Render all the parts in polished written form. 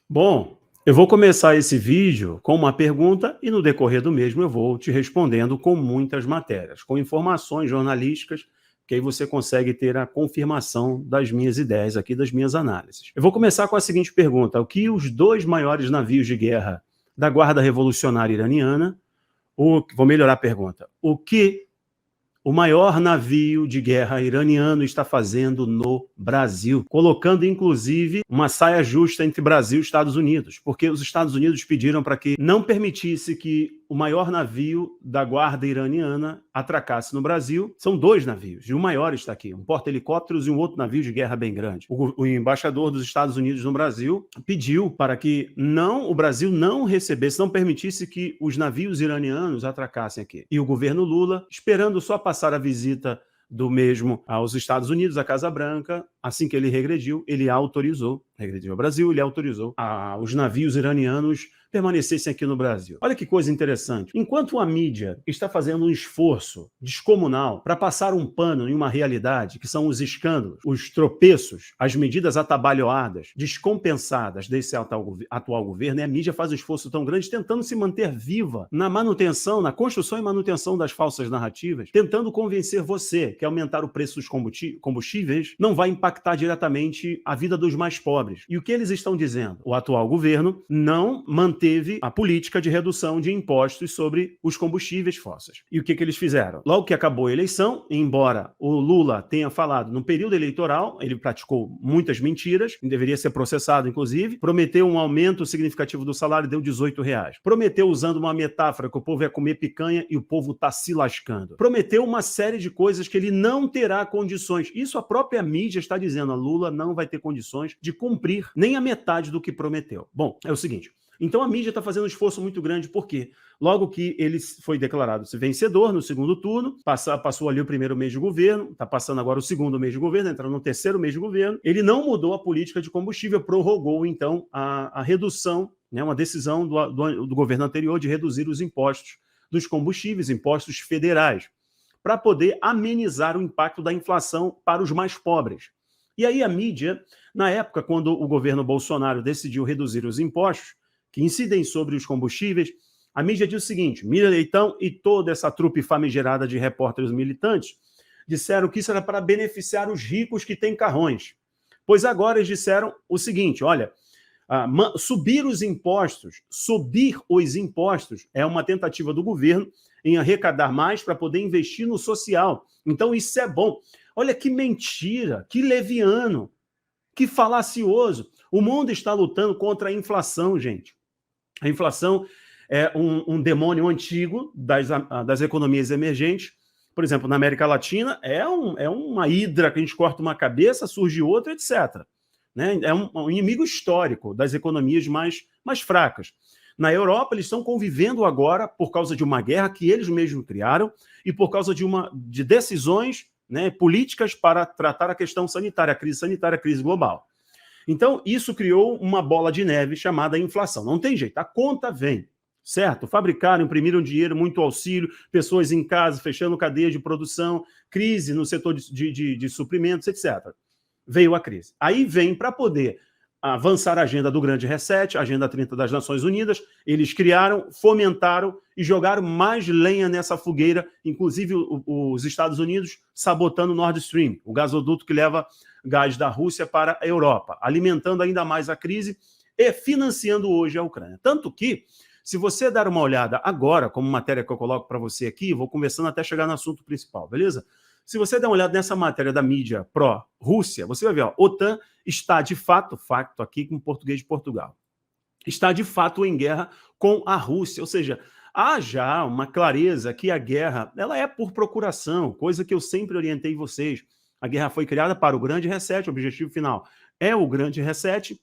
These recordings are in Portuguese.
Bom, eu vou começar esse vídeo com uma pergunta e no decorrer do mesmo eu vou te respondendo com muitas matérias, com informações jornalísticas, que aí você consegue ter a confirmação das minhas ideias aqui, das minhas análises. Eu vou começar com a seguinte pergunta: o que os dois maiores navios de guerra da Guarda Revolucionária Iraniana, vou melhorar a pergunta, o que o maior navio de guerra iraniano está fazendo no Brasil, colocando inclusive uma saia justa entre Brasil e Estados Unidos, porque os Estados Unidos pediram para que não permitisse que o maior navio da guarda iraniana atracasse no Brasil. São dois navios, e o maior está aqui, um porta-helicópteros e um outro navio de guerra bem grande. O embaixador dos Estados Unidos no Brasil pediu para que o Brasil não recebesse, não permitisse que os navios iranianos atracassem aqui. E o governo Lula, esperando só passar a visita do mesmo aos Estados Unidos, à Casa Branca, assim que ele regrediu ao Brasil, ele autorizou os navios iranianos permanecessem aqui no Brasil. Olha que coisa interessante. Enquanto a mídia está fazendo um esforço descomunal para passar um pano em uma realidade, que são os escândalos, os tropeços, as medidas atabalhoadas, descompensadas desse atual governo, e a mídia faz um esforço tão grande tentando se manter viva na manutenção, na construção e manutenção das falsas narrativas, tentando convencer você que aumentar o preço dos combustíveis não vai impactar diretamente a vida dos mais pobres. E o que eles estão dizendo? O atual governo não manteve a política de redução de impostos sobre os combustíveis fósseis. E o que eles fizeram? Logo que acabou a eleição, embora o Lula tenha falado no período eleitoral, ele praticou muitas mentiras, deveria ser processado, inclusive, prometeu um aumento significativo do salário, deu R$18. Prometeu, usando uma metáfora, que o povo ia comer picanha e o povo está se lascando. Prometeu uma série de coisas que ele não terá condições. Isso a própria mídia está dizendo, a Lula não vai ter condições de cumprir nem a metade do que prometeu. Bom, é o seguinte, então a mídia está fazendo um esforço muito grande, porque logo que ele foi declarado vencedor no segundo turno, passou ali o primeiro mês de governo, está passando agora o segundo mês de governo, entrando no terceiro mês de governo, ele não mudou a política de combustível, prorrogou então a redução, né, uma decisão do governo anterior de reduzir os impostos dos combustíveis, impostos federais, para poder amenizar o impacto da inflação para os mais pobres. E aí a mídia, na época, quando o governo Bolsonaro decidiu reduzir os impostos que incidem sobre os combustíveis, a mídia diz o seguinte: Mira Leitão e toda essa trupe famigerada de repórteres militantes disseram que isso era para beneficiar os ricos que têm carrões. Pois agora eles disseram o seguinte: olha, subir os impostos é uma tentativa do governo em arrecadar mais para poder investir no social. Então isso é bom. Olha que mentira, que leviano, que falacioso. O mundo está lutando contra a inflação, gente. A inflação é um demônio antigo das economias emergentes. Por exemplo, na América Latina, é uma hidra que a gente corta uma cabeça, surge outra, etc. Né? É um inimigo histórico das economias mais fracas. Na Europa, eles estão convivendo agora por causa de uma guerra que eles mesmos criaram e por causa de decisões, né, políticas para tratar a questão sanitária, a crise global. Então, isso criou uma bola de neve chamada inflação. Não tem jeito, a conta vem, certo? Fabricaram, imprimiram dinheiro, muito auxílio, pessoas em casa, fechando cadeia de produção, crise no setor de suprimentos, etc. Veio a crise. Aí vem para poder avançar a agenda do Grande Reset, a Agenda 30 das Nações Unidas, eles criaram, fomentaram e jogaram mais lenha nessa fogueira, inclusive os Estados Unidos sabotando o Nord Stream, o gasoduto que leva gás da Rússia para a Europa, alimentando ainda mais a crise e financiando hoje a Ucrânia. Tanto que, se você dar uma olhada agora, como matéria que eu coloco para você aqui, vou conversando até chegar no assunto principal, beleza? Se você der uma olhada nessa matéria da mídia pró-Rússia, você vai ver, ó, OTAN está de fato aqui com português de Portugal, está de fato em guerra com a Rússia, ou seja, há já uma clareza que a guerra ela é por procuração, coisa que eu sempre orientei vocês. A guerra foi criada para o Grande Reset, o objetivo final é o Grande Reset,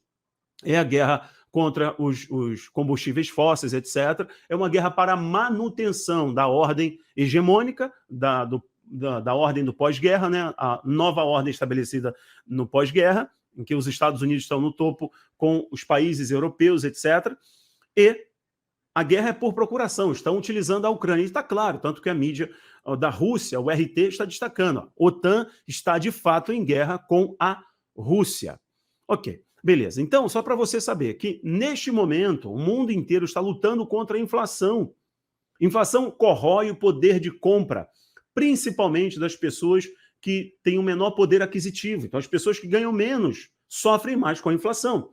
é a guerra contra os combustíveis fósseis, etc. É uma guerra para a manutenção da ordem hegemônica, da ordem do pós-guerra, né? A nova ordem estabelecida no pós-guerra, em que os Estados Unidos estão no topo com os países europeus, etc. E a guerra é por procuração, estão utilizando a Ucrânia. E está claro, tanto que a mídia da Rússia, o RT, está destacando. A OTAN está, de fato, em guerra com a Rússia. Ok. Beleza, então, só para você saber que, neste momento, o mundo inteiro está lutando contra a inflação. Inflação corrói o poder de compra, principalmente das pessoas que têm um menor poder aquisitivo. Então, as pessoas que ganham menos sofrem mais com a inflação.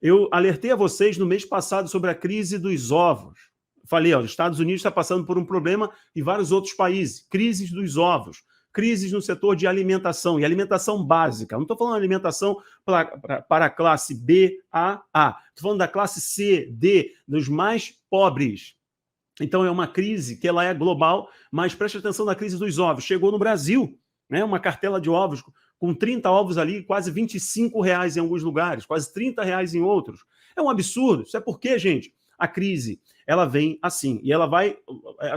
Eu alertei a vocês no mês passado sobre a crise dos ovos. Falei, os Estados Unidos está passando por um problema e vários outros países. Crises dos ovos, crises no setor de alimentação, e alimentação básica. Eu não estou falando de alimentação para a classe B, A. Estou falando da classe C, D, dos mais pobres. Então é uma crise que ela é global, mas preste atenção na crise dos ovos. Chegou no Brasil, né, uma cartela de ovos com 30 ovos ali, quase R$25 em alguns lugares, quase R$30 em outros. É um absurdo. Isso é porque, gente, a crise ela vem assim, e ela vai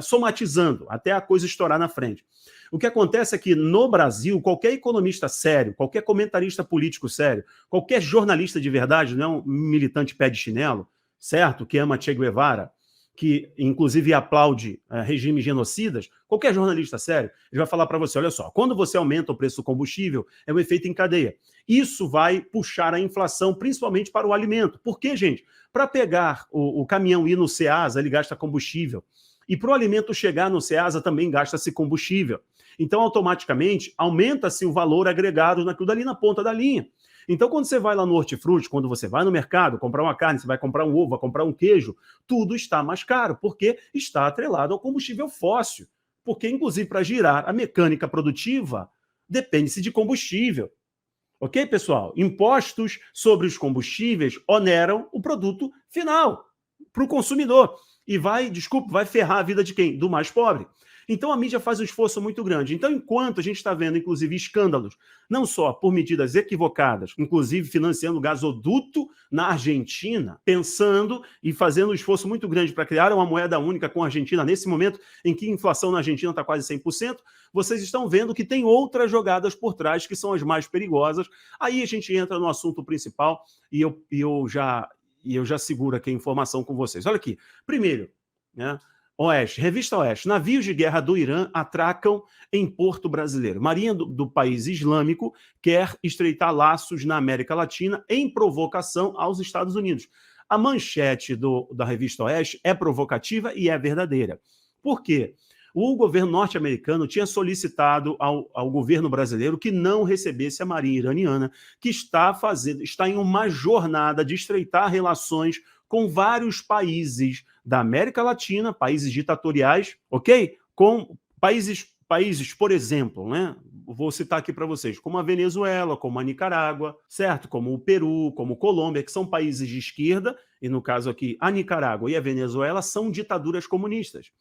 somatizando até a coisa estourar na frente. O que acontece é que no Brasil, qualquer economista sério, qualquer comentarista político sério, qualquer jornalista de verdade, não é um militante pé de chinelo, certo? Que ama Che Guevara, que inclusive aplaude regimes genocidas, qualquer jornalista sério, ele vai falar para você, olha só, quando você aumenta o preço do combustível, é um efeito em cadeia. Isso vai puxar a inflação, principalmente para o alimento. Por quê, gente? Para pegar o caminhão e ir no Ceasa, ele gasta combustível. E para o alimento chegar no Ceasa, também gasta-se combustível. Então, automaticamente, aumenta-se o valor agregado naquilo dali na ponta da linha. Então, quando você vai lá no hortifruti, quando você vai no mercado comprar uma carne, você vai comprar um ovo, vai comprar um queijo, tudo está mais caro, porque está atrelado ao combustível fóssil. Porque, inclusive, para girar a mecânica produtiva, depende-se de combustível. Ok, pessoal? Impostos sobre os combustíveis oneram o produto final para o consumidor. E vai ferrar a vida de quem? Do mais pobre. Então a mídia faz um esforço muito grande. Então, enquanto a gente está vendo, inclusive, escândalos, não só por medidas equivocadas, inclusive financiando gasoduto na Argentina, pensando e fazendo um esforço muito grande para criar uma moeda única com a Argentina, nesse momento em que a inflação na Argentina está quase 100%, vocês estão vendo que tem outras jogadas por trás que são as mais perigosas. Aí a gente entra no assunto principal e eu já seguro aqui a informação com vocês. Olha aqui. Primeiro, né? Oeste, Revista Oeste. Navios de guerra do Irã atracam em porto brasileiro. Marinha do país islâmico quer estreitar laços na América Latina em provocação aos Estados Unidos. A manchete da Revista Oeste é provocativa e é verdadeira. Por quê? O governo norte-americano tinha solicitado ao governo brasileiro que não recebesse a Marinha iraniana, que está em uma jornada de estreitar relações com vários países da América Latina, países ditatoriais, ok? Com países, por exemplo, né? Vou citar aqui para vocês, como a Venezuela, como a Nicarágua, certo? Como o Peru, como Colômbia, que são países de esquerda, e no caso aqui, a Nicarágua e a Venezuela são ditaduras comunistas.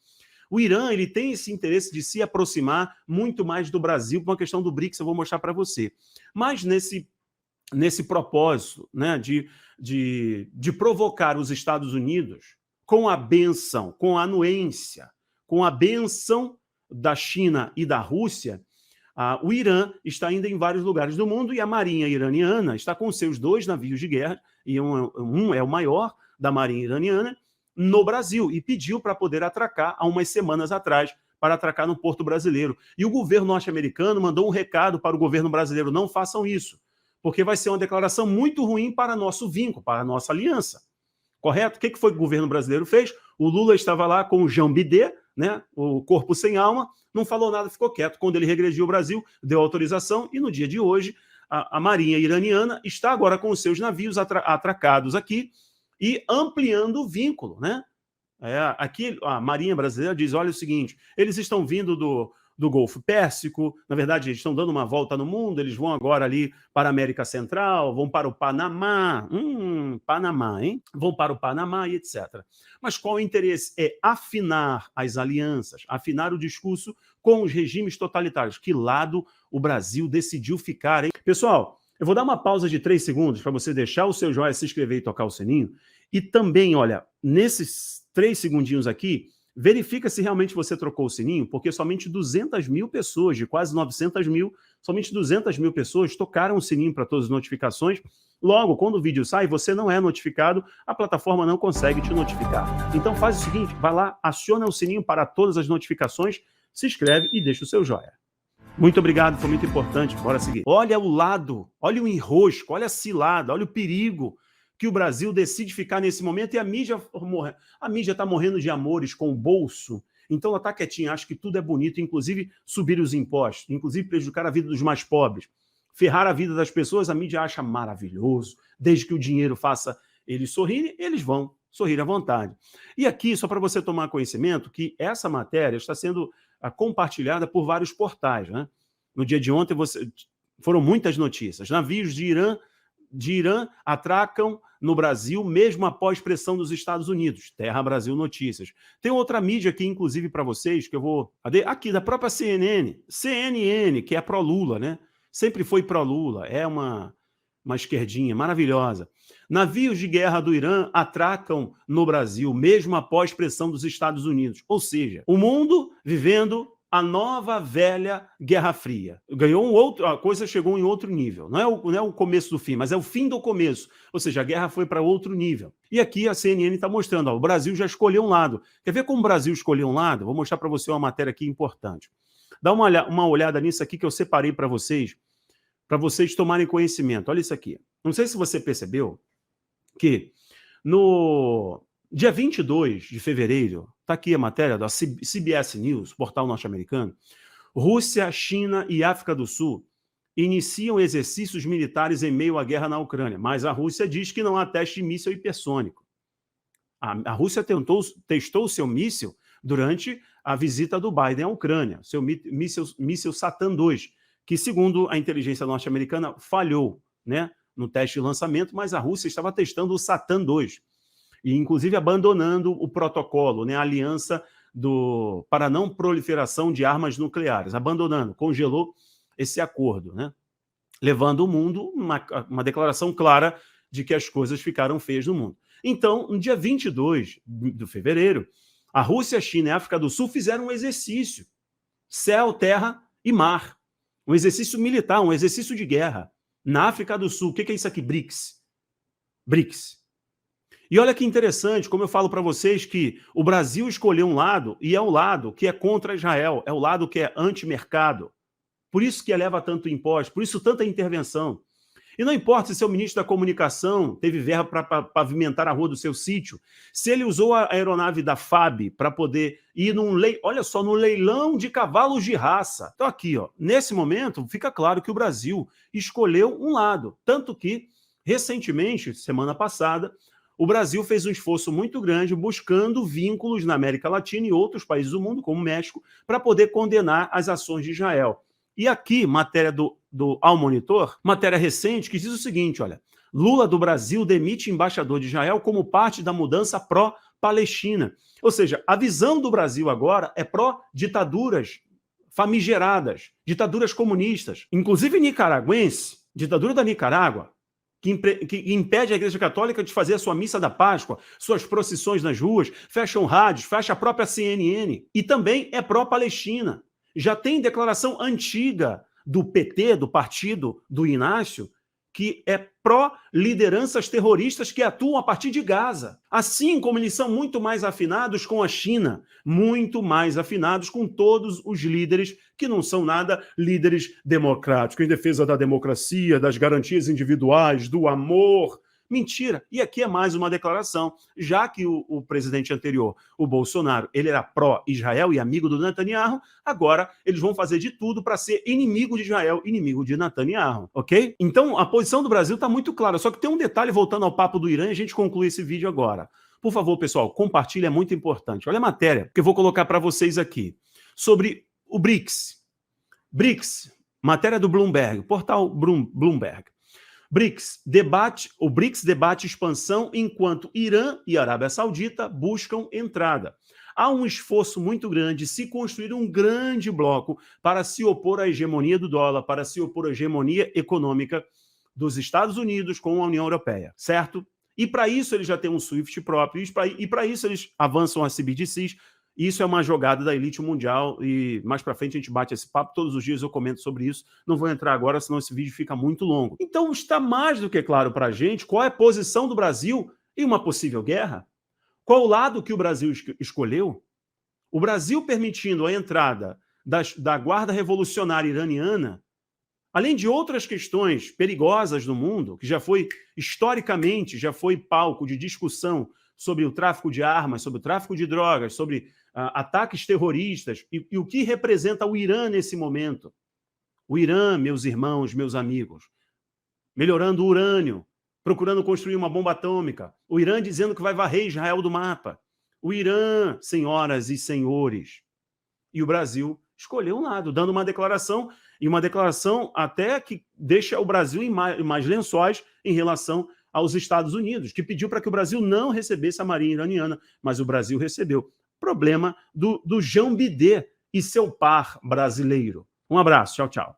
O Irã ele tem esse interesse de se aproximar muito mais do Brasil, por uma questão do BRICS, eu vou mostrar para você. Mas nesse propósito, né, de provocar os Estados Unidos com a bênção, com a anuência, com a bênção da China e da Rússia, o Irã está indo em vários lugares do mundo e a Marinha iraniana está com seus 2 navios de guerra, e um é o maior da Marinha iraniana, no Brasil, e pediu para poder atracar há umas semanas atrás, para atracar no porto brasileiro. E o governo norte-americano mandou um recado para o governo brasileiro, não façam isso, porque vai ser uma declaração muito ruim para nosso vínculo, para a nossa aliança. Correto? O que foi que o governo brasileiro fez? O Lula estava lá com o Jean Bidé, né, o corpo sem alma, não falou nada, ficou quieto. Quando ele regrediu ao Brasil, deu autorização, e no dia de hoje, a Marinha iraniana está agora com os seus navios atracados aqui, e ampliando o vínculo, né? Aqui a Marinha brasileira diz, olha o seguinte, eles estão vindo do Golfo Pérsico, na verdade eles estão dando uma volta no mundo, eles vão agora ali para a América Central, vão para o Panamá, Panamá, hein? Vão para o Panamá e etc. Mas qual o interesse? É afinar as alianças, afinar o discurso com os regimes totalitários. Que lado o Brasil decidiu ficar, hein? Pessoal, eu vou dar uma pausa de 3 segundos para você deixar o seu joinha, se inscrever e tocar o sininho. E também, olha, nesses 3 segundinhos aqui, verifica se realmente você trocou o sininho, porque somente 200 mil pessoas, de quase 900 mil, somente 200 mil pessoas tocaram o sininho para todas as notificações. Logo, quando o vídeo sai, você não é notificado, a plataforma não consegue te notificar. Então faz o seguinte, vai lá, aciona o sininho para todas as notificações, se inscreve e deixa o seu joinha. Muito obrigado, foi muito importante. Bora seguir. Olha o lado, olha o enrosco, olha a cilada, olha o perigo que o Brasil decide ficar nesse momento e a mídia está morrendo de amores com o bolso. Então ela está quietinha, acha que tudo é bonito, inclusive subir os impostos, inclusive prejudicar a vida dos mais pobres, ferrar a vida das pessoas, a mídia acha maravilhoso. Desde que o dinheiro faça eles sorrirem, eles vão sorrir à vontade. E aqui, só para você tomar conhecimento, que essa matéria está sendo compartilhada por vários portais, né? No dia de ontem foram muitas notícias. Navios de Irã atracam no Brasil, mesmo após pressão dos Estados Unidos. Terra Brasil Notícias. Tem outra mídia aqui, inclusive, para vocês, que eu vou... Aqui, da própria CNN, que é pró-Lula, né? Sempre foi pró-Lula, é uma esquerdinha maravilhosa. Navios de guerra do Irã atracam no Brasil, mesmo após pressão dos Estados Unidos. Ou seja, o mundo vivendo a nova velha Guerra Fria. A coisa chegou em outro nível. Não é o começo do fim, mas é o fim do começo. Ou seja, a guerra foi para outro nível. E aqui a CNN está mostrando, o Brasil já escolheu um lado. Quer ver como o Brasil escolheu um lado? Vou mostrar para você uma matéria aqui importante. Dá uma olhada nisso aqui que eu separei para vocês tomarem conhecimento. Olha isso aqui. Não sei se você percebeu que no dia 22 de fevereiro, está aqui a matéria da CBS News, portal norte-americano, Rússia, China e África do Sul iniciam exercícios militares em meio à guerra na Ucrânia, mas a Rússia diz que não há teste de míssil hipersônico. A Rússia testou o seu míssil durante a visita do Biden à Ucrânia, seu míssil Satan II, que, segundo a inteligência norte-americana, falhou, né, no teste de lançamento, mas a Rússia estava testando o Satan II, e inclusive abandonando o protocolo, né, a aliança para não proliferação de armas nucleares, congelou esse acordo, né, levando o mundo uma declaração clara de que as coisas ficaram feias no mundo. Então, no dia 22 de fevereiro, a Rússia, a China e a África do Sul fizeram um exercício, céu, terra e mar, um exercício militar, um exercício de guerra. Na África do Sul, o que é isso aqui? BRICS. E olha que interessante, como eu falo para vocês, que o Brasil escolheu um lado, e é o lado que é contra Israel, é o lado que é anti-mercado. Por isso que eleva tanto imposto, por isso tanta intervenção. E não importa se seu ministro da comunicação teve verba para pavimentar a rua do seu sítio, se ele usou a aeronave da FAB para poder ir olha só, no leilão de cavalos de raça. Então aqui, ó, nesse momento, fica claro que o Brasil escolheu um lado. Tanto que, recentemente, semana passada, o Brasil fez um esforço muito grande buscando vínculos na América Latina e outros países do mundo, como o México, para poder condenar as ações de Israel. E aqui, matéria do Al Monitor, matéria recente, que diz o seguinte, olha, Lula do Brasil demite embaixador de Israel como parte da mudança pró-Palestina. Ou seja, a visão do Brasil agora é pró-ditaduras famigeradas, ditaduras comunistas, inclusive nicaragüense, ditadura da Nicarágua, que impede a Igreja Católica de fazer a sua missa da Páscoa, suas procissões nas ruas, fecham rádios, fecha a própria CNN, e também é pró-Palestina. Já tem declaração antiga do PT, do partido do Inácio, que é pró-lideranças terroristas que atuam a partir de Gaza. Assim como eles são muito mais afinados com a China, muito mais afinados com todos os líderes que não são nada líderes democráticos, em defesa da democracia, das garantias individuais, do amor. Mentira. E aqui é mais uma declaração, já que o presidente anterior, o Bolsonaro, ele era pró-Israel e amigo do Netanyahu, agora eles vão fazer de tudo para ser inimigo de Israel, inimigo de Netanyahu, ok? Então a posição do Brasil está muito clara, só que tem um detalhe voltando ao papo do Irã e a gente conclui esse vídeo agora. Por favor, pessoal, compartilhe, é muito importante. Olha a matéria que eu vou colocar para vocês aqui, sobre o BRICS. BRICS, matéria do Bloomberg, portal Bloomberg. O BRICS debate expansão enquanto Irã e Arábia Saudita buscam entrada. Há um esforço muito grande de se construir um grande bloco para se opor à hegemonia do dólar, para se opor à hegemonia econômica dos Estados Unidos com a União Europeia, certo? E para isso eles já têm um SWIFT próprio, e para isso eles avançam a CBDCs. Isso é uma jogada da elite mundial e mais para frente a gente bate esse papo, todos os dias eu comento sobre isso, não vou entrar agora, senão esse vídeo fica muito longo. Então está mais do que claro para a gente qual é a posição do Brasil em uma possível guerra. Qual o lado que o Brasil escolheu? O Brasil permitindo a entrada da Guarda Revolucionária Iraniana, além de outras questões perigosas no mundo, que já foi, historicamente, já foi palco de discussão sobre o tráfico de armas, sobre o tráfico de drogas, sobre ataques terroristas, e o que representa o Irã nesse momento. O Irã, meus irmãos, meus amigos, melhorando o urânio, procurando construir uma bomba atômica. O Irã dizendo que vai varrer Israel do mapa. O Irã, senhoras e senhores. E o Brasil escolheu um lado, dando uma declaração, e uma declaração até que deixa o Brasil em mais lençóis em relação aos Estados Unidos, que pediu para que o Brasil não recebesse a marinha iraniana, mas o Brasil recebeu. Problema do Jean Bidé e seu par brasileiro. Um abraço, tchau, tchau.